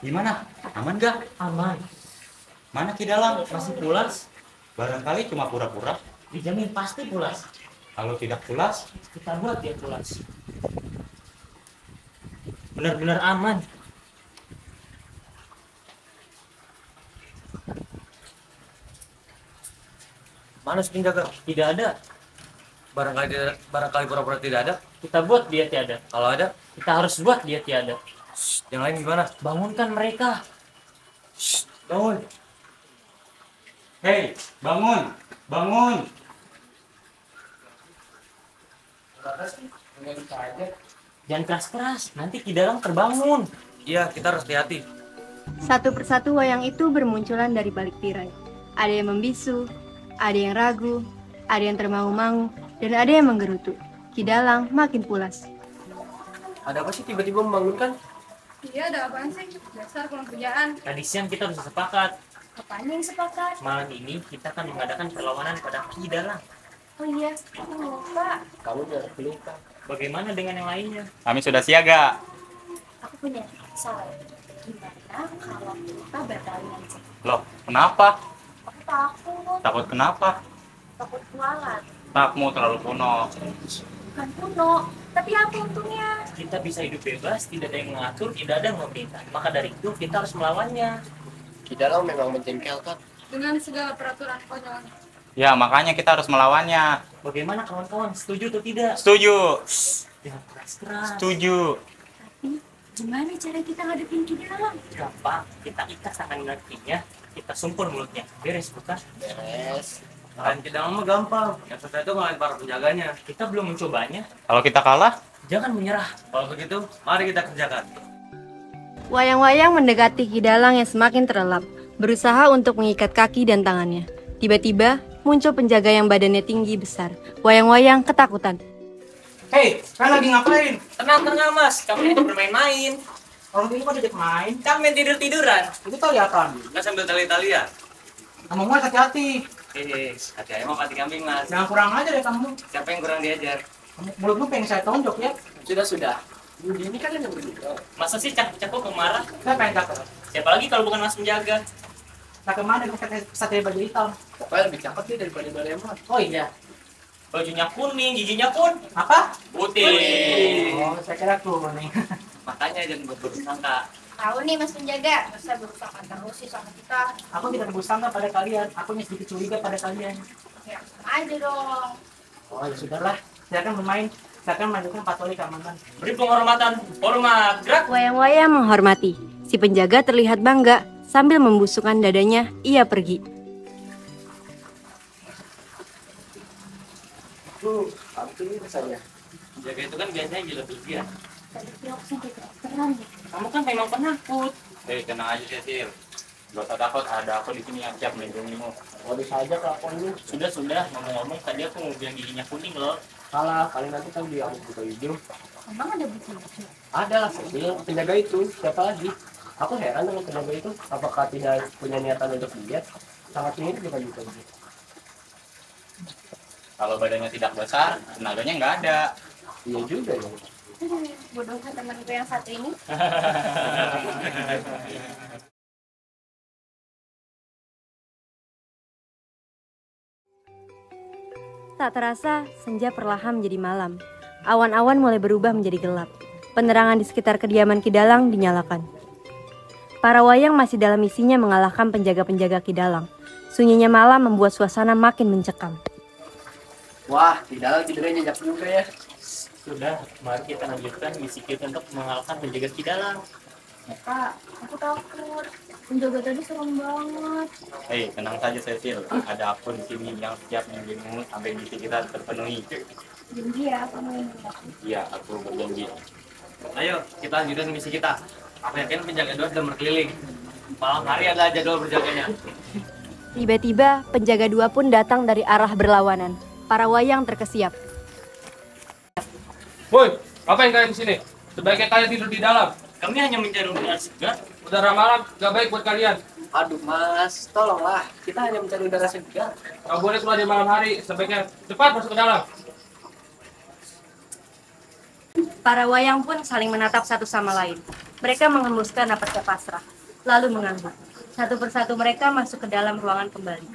Gimana? Aman gak? Aman. Mana Ki Dalang? Masih pulas? Barangkali cuma pura-pura. Dijamin pasti pulas. Kalau tidak pulas, Kita buat dia pulas. Benar-benar aman. Mana si penjaga? Tidak ada. Barangkali pura-pura tidak ada. Kita buat dia tiada. Kalau ada, Kita harus buat dia tiada. yang lain gimana? Bangunkan mereka. Bangun. hei, bangun, bangun. Jangan keras-keras. Nanti Ki Dalang terbangun. Iya, kita harus hati-hati. Satu persatu wayang itu bermunculan dari balik tirai. Ada yang membisu, ada yang ragu, ada yang termangu-mangu, dan ada yang menggerutu. Ki Dalang makin pulas. Ada apa sih tiba-tiba membangunkan? Iya, ada apaan sih? Dasar pulang kerjaan. Tadi siang kita sudah sepakat. Apanya yang sepakat? Malam ini kita akan mengadakan perlawanan pada Ki Dalang. Oh iya, aku lupa. Kamu udah pelukan. Bagaimana dengan yang lainnya? Kami sudah siaga. Aku punya saran. Gimana kalau kita berkalian sih? Loh, kenapa? Aku takut. Takut kenapa? Takut kualat. Takmu terlalu kuno. Bukan kuno, tapi apa untungnya? Kita bisa hidup bebas, tidak ada yang mengatur, tidak ada yang memerintah. Maka dari itu kita harus melawannya. Ki Dalang memang menjengkelkan. Dengan segala peraturan konyol. Ya, makanya kita harus melawannya. Bagaimana kawan-kawan? Setuju atau tidak? Setuju. Jangan keras-keras. Setuju. Tapi gimana cara kita ngadepin Ki Dalang? Gampang. Kita ikat tangan kakinya, kita sumpur mulutnya. Beres, bukan? Beres. Ngalahin Ki Dalang mah gampang. Yang susah itu ngalahin para penjaganya. Kita belum mencobanya. Kalau kita kalah, Jangan menyerah. Kalau begitu, mari kita kerjakan. Wayang-wayang mendekati Ki Dalang yang semakin terlelap, berusaha untuk mengikat kaki dan tangannya. Tiba-tiba, muncul penjaga yang badannya tinggi besar. Wayang-wayang ketakutan. Hei, kalian lagi ngapain? Tenang-tenang mas, kami itu bermain-main. Orang ini kok diajak main? Kami tidur-tiduran. Itu kelihatan. Nggak sambil tali-talian. Kamu mau hati-hati. Hati-hati emang pati kambing, Mas. Jangan kurang aja deh kamu. Siapa yang kurang diajar? Mulutmu pengen saya tonjok ya. Sudah. Ini kan yang berdua. Masa sih cakep-cakep pemarah? Saya pengen cakep. Siapa lagi kalau bukan mas penjaga? Nah kemana gue satria baju hitam? Pokoknya lebih cakep sih daripada Doraemon. Oh iya. Bajunya kuning, giginya pun Apa? putih. Oh, saya kira kuning. Makanya jangan bersangka. Tahu nih Mas Penjaga, masa berusaha terus sih sama kita. Aku tidak bersangka pada kalian. Aku hanya sedikit curiga pada kalian. Ya, sama aja dong. Oh ya sudahlah. Silakan bermain. Silakan melanjutkan patroli keamanan. Beri penghormatan, hormat, gerak. Wayang-wayang menghormati. Si penjaga terlihat bangga. Sambil membusukkan dadanya, ia pergi. Ini rasanya. Penjaga itu kan biasanya gila-gila. Ya. Tadi kira aku sampai kedokteran deh. Kamu kan memang penakut. hei tenang aja Cecil. Gak usah takut, ada aku di sini yang siap melindungimu. Waduh saja kelakuannya. Sudah, ngomong-ngomong tadi aku mau bilang giginya kuning loh. Salah, kali nanti kan dia buka hijau. Emang ada buku-buku? Ada lah, yang penjaga itu. Siapa lagi? Aku heran dengan penjaga itu. Apakah tidak punya niatan untuk lihat? Sangat ingin bukan juga. Kalau badannya tidak besar, tenaganya nggak ada. Iya juga ya. Bodohnya temanku yang satu ini. Tak terasa, senja perlahan menjadi malam. Awan-awan mulai berubah menjadi gelap. Penerangan di sekitar kediaman Ki Dalang dinyalakan. Para wayang masih dalam misinya mengalahkan penjaga-penjaga Ki Dalang. Sunyinya malam membuat suasana makin mencekam. Wah, di dalam tidurnya nyenyak juga ya. Sudah, mari kita lanjutkan misi kita untuk mengalahkan penjaga Ki Dalang. Kak, aku takut. Penjaga tadi serem banget. Hei, tenang saja Cecil. Ada aku di sini yang siap melindungimu sampai misi kita terpenuhi. Janji ya, kamu yang bilang. Iya, aku berjanji. Ayo, kita lanjutkan misi kita. Aku yakin penjaga dua sudah berkeliling. Malam hari adalah jadwal berjaganya. Tiba-tiba, penjaga dua pun datang dari arah berlawanan. Para wayang terkesiap. Woi, ngapain kalian di sini? Sebaiknya kalian tidur di dalam. Kami hanya mencari udara segar. Udara malam gak baik buat kalian. Aduh mas, tolonglah. Kita hanya mencari udara segar. Gak boleh keluar di malam hari. Sebaiknya cepat masuk ke dalam. Para wayang pun saling menatap satu sama lain. Mereka menghembuskan napasnya pasrah, lalu mengangguk. Satu persatu mereka masuk ke dalam ruangan kembali.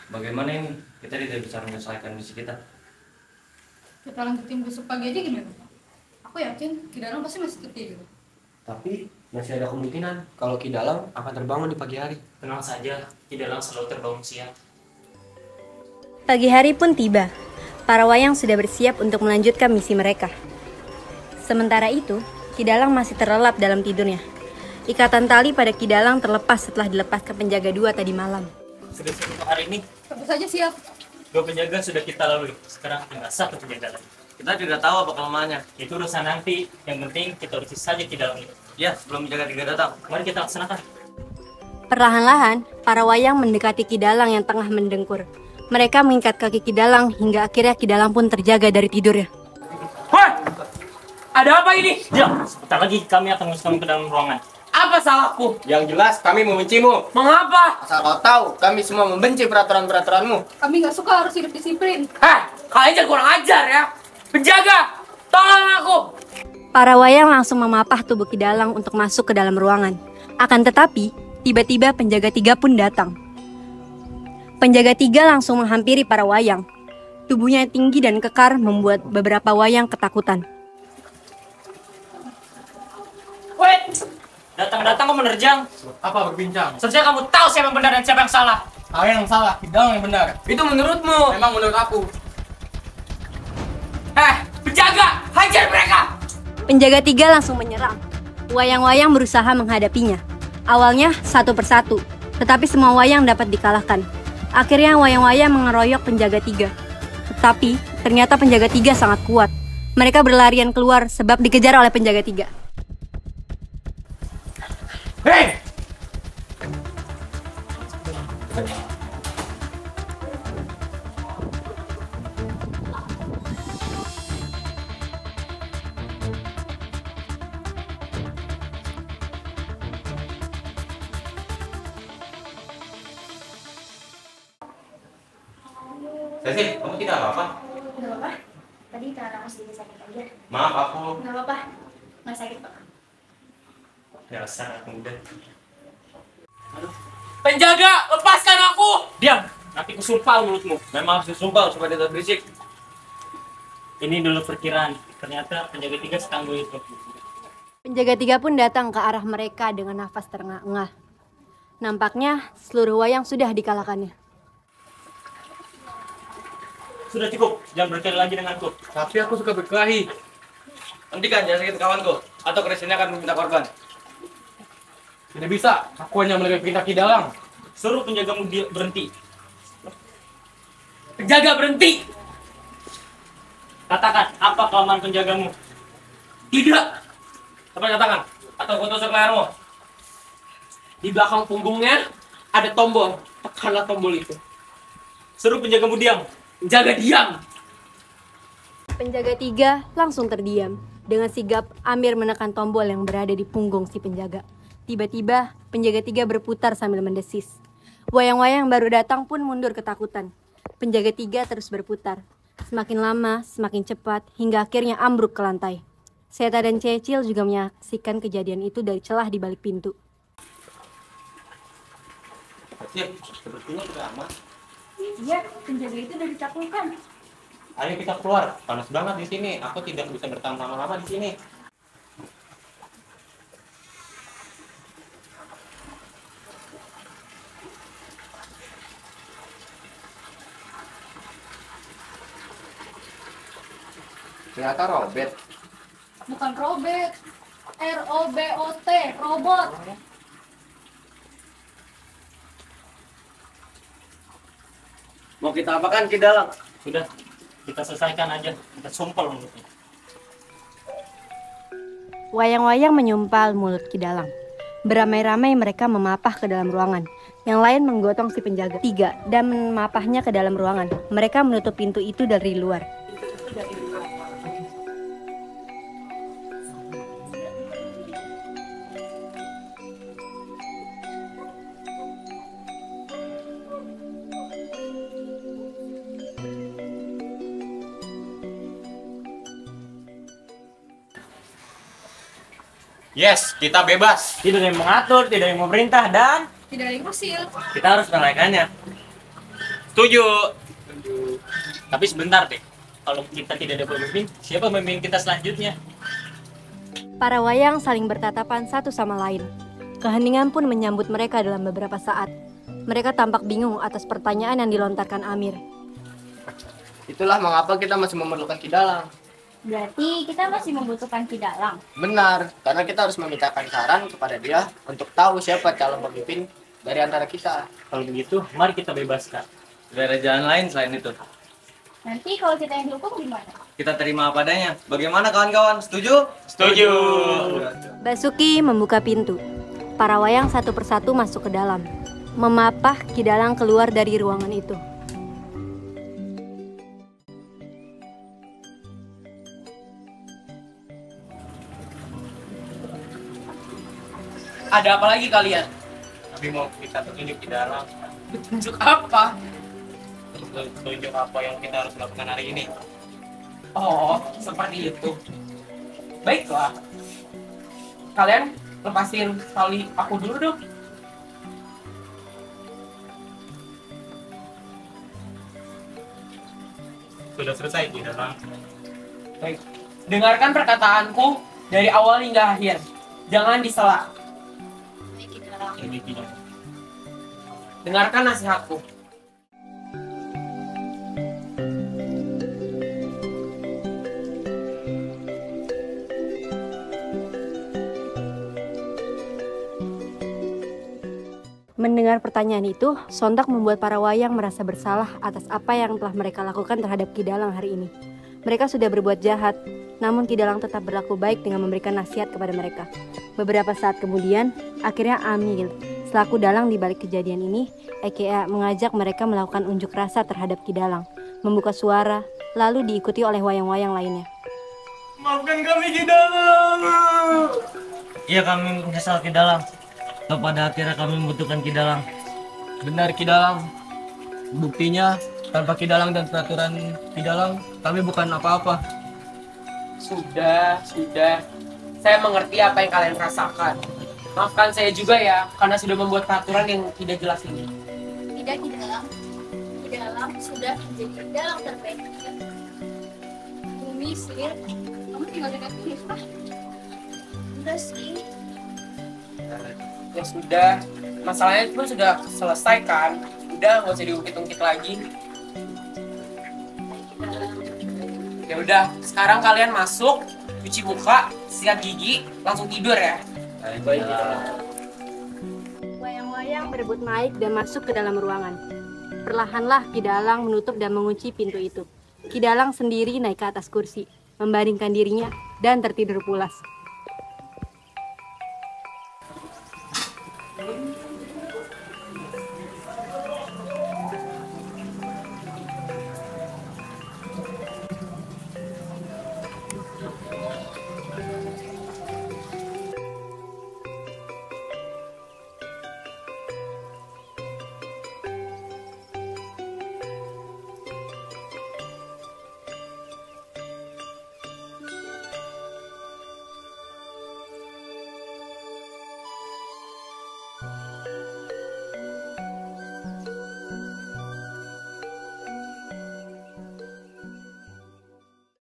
Bagaimana ini? Kita tidak bisa menyelesaikan misi kita. Kita lanjutin besok pagi aja gimana? Aku yakin Kidalang pasti masih tertidur. Tapi masih ada kemungkinan kalau Ki Dalang akan terbangun di pagi hari. Tenang saja, Kidalang selalu terbangun siang. Pagi hari pun tiba. Para wayang sudah bersiap untuk melanjutkan misi mereka. Sementara itu, Ki Dalang masih terlelap dalam tidurnya. Ikatan tali pada Ki Dalang terlepas setelah dilepas ke penjaga 2 tadi malam. Sudah siap untuk hari ini. Tentu saja siap. 2 penjaga sudah kita lalui. Sekarang tinggal 1 penjaga lagi. Kita tidak tahu apa kelemahannya. Itu urusan nanti. Yang penting kita urus saja Kidalang itu. Ya, sebelum penjaga 3 datang. Mari kita laksanakan. Perlahan-lahan, para wayang mendekati Ki Dalang yang tengah mendengkur. Mereka mengikat kaki Ki Dalang hingga akhirnya Ki Dalang pun terjaga dari tidurnya. Hoi! Ada apa ini? Diam, sebentar lagi kami akan masuk ke dalam ruangan. Apa salahku? Yang jelas kami membencimu. Mengapa? Asal kau tahu, kami semua membenci peraturan-peraturanmu. Kami nggak suka harus hidup disiplin. Kalian jangan kurang ajar ya. Penjaga, tolong aku. Para wayang langsung memapah tubuh Ki Dalang untuk masuk ke dalam ruangan. Akan tetapi, tiba-tiba penjaga 3 pun datang. Penjaga 3 langsung menghampiri para wayang. Tubuhnya yang tinggi dan kekar membuat beberapa wayang ketakutan. Wait! Datang-datang kau menerjang. Apa berbincang? Seharusnya kamu tahu siapa yang benar dan siapa yang salah. Kau yang salah, Ki Dalang yang benar. Itu menurutmu? Memang menurut aku. Penjaga, hajar mereka. Penjaga 3 langsung menyerang. Wayang-wayang berusaha menghadapinya. Awalnya satu persatu, tetapi semua wayang dapat dikalahkan. Akhirnya wayang-wayang mengeroyok penjaga 3. Tetapi ternyata penjaga 3 sangat kuat. Mereka berlarian keluar sebab dikejar oleh penjaga 3. Hei! Cecil, kamu tidak apa-apa? Nggak apa-apa. Tadi karena aku sedikit sakit aja. Maaf, aku Nggak apa-apa. Nggak sakit kok. Dasar anak muda. Penjaga, lepaskan aku. Diam! Nanti kusumpal mulutmu. memang harus disumpah supaya tidak berisik. Ini dulu perkiraan. Ternyata penjaga 3 setangguh itu. Penjaga 3 pun datang ke arah mereka dengan nafas terengah-engah. Nampaknya seluruh wayang sudah dikalahkannya. Sudah cukup. Jangan berkelahi lagi denganku. Tapi aku suka berkelahi. Hentikan, jangan sakit kawanku. Atau Kristina akan meminta korban. Tidak bisa, aku hanya menerima perintah Ki Dalang. Suruh penjagamu berhenti. Penjaga berhenti. Katakan, apa kelemahan penjagamu? Tidak. Cepat katakan, atau kau tusuk lehermu. Di belakang punggungnya ada tombol. Tekanlah tombol itu. Suruh penjagamu diam. Penjaga diam. Penjaga 3 langsung terdiam. Dengan sigap, Amir menekan tombol yang berada di punggung si penjaga. Tiba-tiba, penjaga 3 berputar sambil mendesis. Wayang-wayang baru datang pun mundur ketakutan. Penjaga 3 terus berputar. Semakin lama, semakin cepat, hingga akhirnya ambruk ke lantai. Seta dan Cecil juga menyaksikan kejadian itu dari celah di balik pintu. Cecil, sepertinya sudah aman. Iya, penjaga itu udah dicakulkan. Ayo kita keluar. Panas banget di sini. Aku tidak bisa bertahan lama-lama di sini. Ternyata Robert. Bukan Robert. ROBOT, robot. Mau kita apakan Ki Dalang? Sudah, kita selesaikan aja. Kita sumpal mulutnya. Wayang-wayang menyumpal mulut Ki Dalang. Beramai-ramai mereka memapah ke dalam ruangan. Yang lain menggotong si penjaga 3 dan memapahnya ke dalam ruangan. Mereka menutup pintu itu dari luar. Yes, kita bebas. Tidak ada yang mengatur, tidak ada yang memerintah, dan Tidak ada yang usil. kita harus merayakannya. Setuju. Tapi sebentar deh, kalau kita tidak ada pemimpin, siapa pemimpin kita selanjutnya? Para wayang saling bertatapan satu sama lain. Keheningan pun menyambut mereka dalam beberapa saat. Mereka tampak bingung atas pertanyaan yang dilontarkan Amir. Itulah mengapa kita masih memerlukan Kidalang. Berarti kita masih membutuhkan Kidalang. Benar, karena kita harus memintakan saran kepada dia untuk tahu siapa calon pemimpin dari antara kita. Kalau begitu, mari kita bebaskan. Tidak ada jalan lain selain itu. Nanti kalau kita yang dihukum gimana? Kita terima apa adanya. Bagaimana kawan-kawan? Setuju? Setuju. Basuki membuka pintu. Para wayang satu persatu masuk ke dalam. Memapah Kidalang keluar dari ruangan itu. Ada apa lagi kalian? Kami mau kita tunjuk di dalam. Tunjuk apa? Tunjuk apa yang kita harus lakukan hari ini. Oh, seperti itu. Baiklah. Kalian lepasin tali aku dulu dong. Sudah selesai di dalam. Baik. Dengarkan perkataanku dari awal hingga akhir. Jangan disela. Ini tidak. Dengarkan nasihatku. Mendengar pertanyaan itu, sontak membuat para wayang merasa bersalah atas apa yang telah mereka lakukan terhadap Kidalang hari ini. Mereka sudah berbuat jahat, namun Kidalang tetap berlaku baik dengan memberikan nasihat kepada mereka. Beberapa saat kemudian, akhirnya Amil, selaku dalang di balik kejadian ini, Eka mengajak mereka melakukan unjuk rasa terhadap Kidalang, membuka suara, lalu diikuti oleh wayang-wayang lainnya. Maafkan kami di dalam. Iya, kami menyesal Kidalang. Pada akhirnya kami membutuhkan Kidalang. Benar Kidalang. Buktinya tanpa Kidalang dan peraturan Kidalang kami bukan apa-apa. Sudah. Saya mengerti apa yang kalian rasakan. Maafkan saya juga ya, karena sudah membuat peraturan yang tidak jelas ini. Tidak Kidalang. Kidalang sudah menjadi dalang terbaik. Bumi, Sir, kamu tinggal dekat ini, Pak. Enggak sih. Ya sudah, masalahnya pun sudah selesai kan. Udah, nggak usah diungkit-ungkit lagi. Ya udah, sekarang kalian masuk, cuci muka, sikat gigi, langsung tidur ya. Baik. Wayang-wayang berebut naik dan masuk ke dalam ruangan. Perlahanlah Kidalang menutup dan mengunci pintu itu. Kidalang sendiri naik ke atas kursi, membaringkan dirinya, dan tertidur pulas.